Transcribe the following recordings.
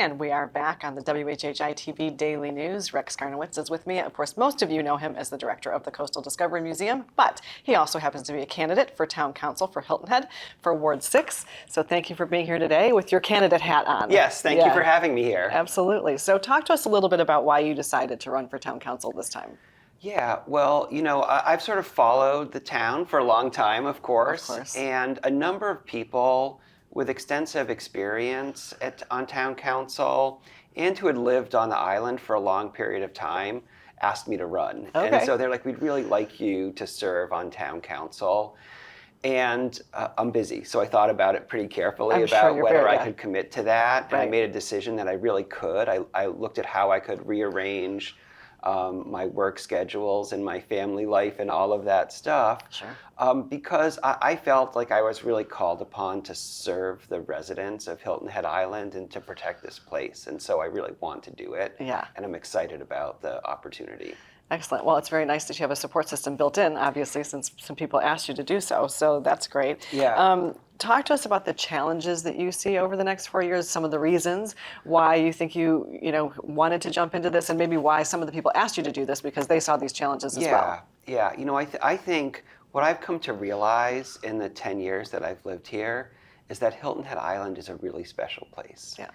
And we are back on the WHHI-TV Daily News. Rex Garniewicz is with me. Of course, most of you know him as the director of the Coastal Discovery Museum, but he also happens to be a candidate for Town Council for Hilton Head for Ward 6. So thank you for being here today with your candidate hat on. Yes, thank you for having me here. Absolutely. So talk to us a little bit about why you decided to run for Town Council this time. Yeah, well, I've sort of followed the town for a long time, of course. And a number of people with extensive experience on town council and who had lived on the island for a long period of time asked me to run. Okay. And so they're like, we'd really like you to serve on town council. And I'm busy, so I thought about it pretty carefully about whether I could commit to that. And I made a decision that I really could. I looked at how I could rearrange my work schedules and my family life and all of that stuff. Sure. Because I felt like I was really called upon to serve the residents of Hilton Head Island and to protect this place. And so I really want to do it. Yeah. And I'm excited about the opportunity. Excellent. Well, it's very nice that you have a support system built in, obviously, since some people asked you to do so. So that's great. Yeah. Talk to us about the challenges that you see over the next 4 years, some of the reasons why you think you wanted to jump into this, and maybe why some of the people asked you to do this because they saw these challenges as well. Yeah. I think what I've come to realize in the 10 years that I've lived here is that Hilton Head Island is a really special place. Yeah.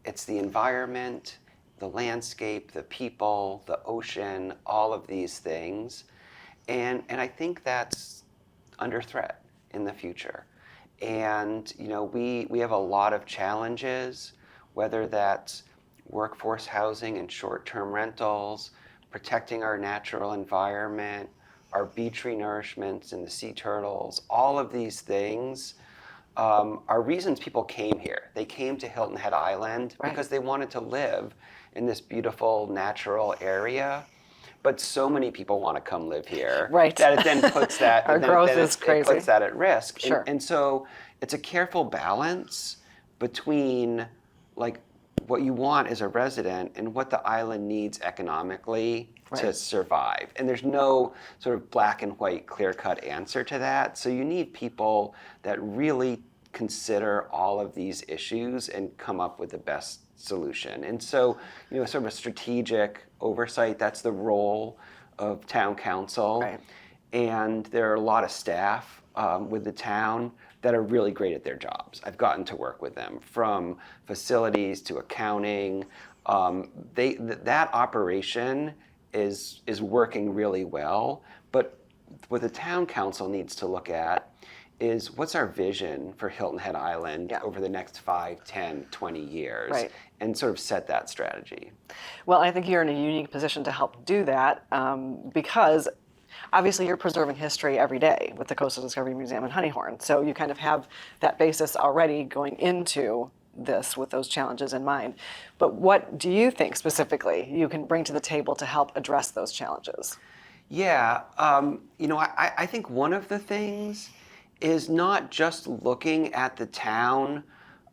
It's the environment, the landscape, the people, the ocean, all of these things. And I think that's under threat in the future. And we have a lot of challenges, whether that's workforce housing and short-term rentals, protecting our natural environment, our beach renourishments and the sea turtles, all of these things are reasons people came here. They came to Hilton Head Island because they wanted to live in this beautiful natural area. But so many people want to come live here that it then puts that our growth is crazy. It puts that at risk. Sure. And so it's a careful balance between like what you want as a resident and what the island needs economically to survive. And there's no sort of black and white clear-cut answer to that. So you need people that really consider all of these issues and come up with the best solution. And so, sort of a strategic oversight, that's the role of town council. Right. And there are a lot of staff with the town that are really great at their jobs. I've gotten to work with them, from facilities to accounting. That operation is working really well. But what the town council needs to look at is what's our vision for Hilton Head Island over the next 5, 10, 20 years, and sort of set that strategy. Well, I think you're in a unique position to help do that because obviously you're preserving history every day with the Coastal Discovery Museum and Honeyhorn. So you kind of have that basis already going into this with those challenges in mind. But what do you think specifically you can bring to the table to help address those challenges? Yeah, I think one of the things is not just looking at the town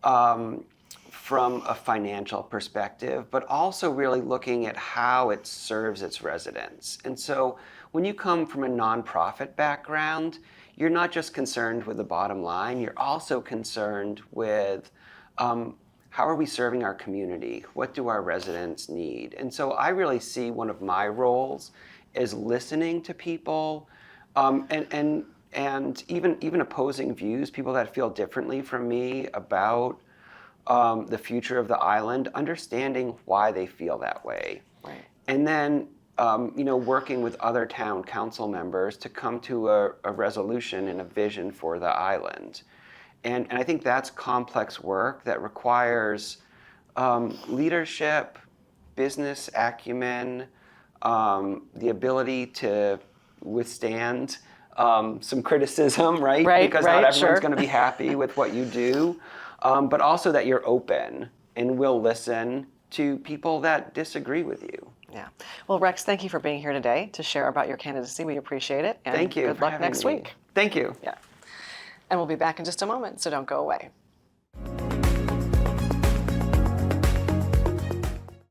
from a financial perspective, but also really looking at how it serves its residents. And so when you come from a nonprofit background, you're not just concerned with the bottom line, you're also concerned with how are we serving our community? What do our residents need? And so I really see one of my roles is listening to people and even opposing views, people that feel differently from me about the future of the island, understanding why they feel that way. Right. And then, working with other town council members to come to a resolution and a vision for the island. And I think that's complex work that requires leadership, business acumen, the ability to withstand some criticism, right? Because not everyone's going to be happy with what you do, but also that you're open and will listen to people that disagree with you. Yeah. Well, Rex, thank you for being here today to share about your candidacy. We appreciate it. And thank you. Good luck next week. Thank you. Yeah. And we'll be back in just a moment, so don't go away.